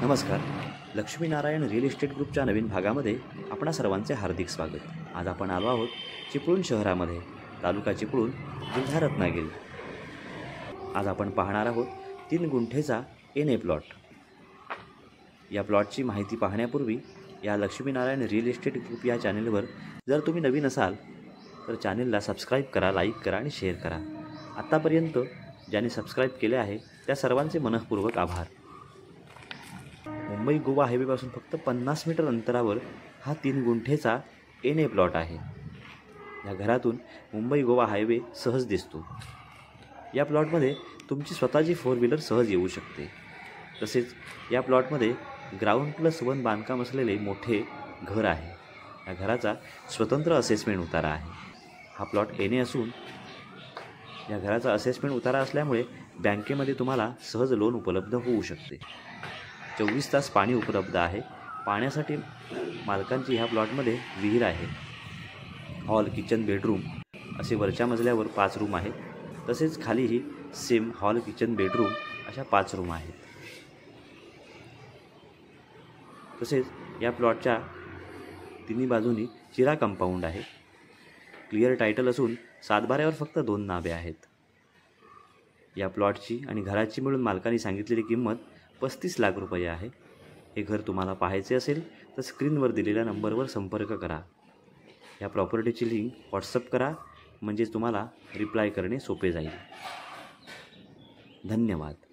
नमस्कार. Laxminarayan real estate ग्रुपच्या नवीन भागामध्ये आपणा सर्वांचे हार्दिक स्वागत. आज आपण आलो आहोत चिपळूण शहरामध्ये, तालुका चिपळूण, जिल्हा रत्नागिरी. आज आपण पाहणार आहोत 3 गुंठेचा NA प्लॉट. या प्लॉटची माहिती पाहण्यापूर्वी या लक्ष्मीनारायण रिअल इस्टेट ग्रुप या चॅनेलवर जर तुम्ही नवीन असाल तर चॅनेलला सबस्क्राईब करा, लाईक करा आणि शेअर करा. आत्तापर्यंत ज्यांनी सबस्क्राईब केले आहे त्या सर्वांचे मनःपूर्वक आभार. मुंबई गोवा हायवेपासून फक्त 50 मीटर अंतरावर हा 3 गुंठेचा NA प्लॉट आहे. या घरातून मुंबई गोवा हायवे सहज दिसतो. या प्लॉटमध्ये तुमची स्वतःची 4 व्हीलर सहज येऊ शकते. तसेच या प्लॉटमध्ये ग्राउंड+1 बांधकाम असलेले मोठे घर आहे. या घराचा स्वतंत्र असेसमेंट उतारा आहे. हा प्लॉट NA असून या घराचा असेसमेंट उतारा असल्यामुळे बँकेमध्ये तुम्हाला सहज लोन उपलब्ध होऊ शकते. 24 तास पाणी उपलब्ध आहे. पाण्यासाठी मालकांची ह्या प्लॉटमध्ये विहीर आहे. हॉल, किचन, बेडरूम असे वरच्या मजल्यावर 5 रूम आहेत. तसेच खालीही सेम हॉल, किचन, बेडरूम अशा 5 रूम आहेत. तसेच या प्लॉटच्या तिन्ही बाजूनी चिरा कंपाऊंड आहे. क्लिअर टायटल असून सातबाऱ्यावर फक्त 2 नावे आहेत. या प्लॉटची आणि घराची मिळून मालकांनी सांगितलेली किंमत 35 लाख रुपये आहे. हे घर तुम्हाला पाहायचे असेल तर स्क्रीनवर दिलेल्या नंबरवर संपर्क करा. या प्रॉपर्टीची लिंक व्हॉट्सअप करा, म्हणजे तुम्हाला रिप्लाय करणे सोपे जाईल. धन्यवाद.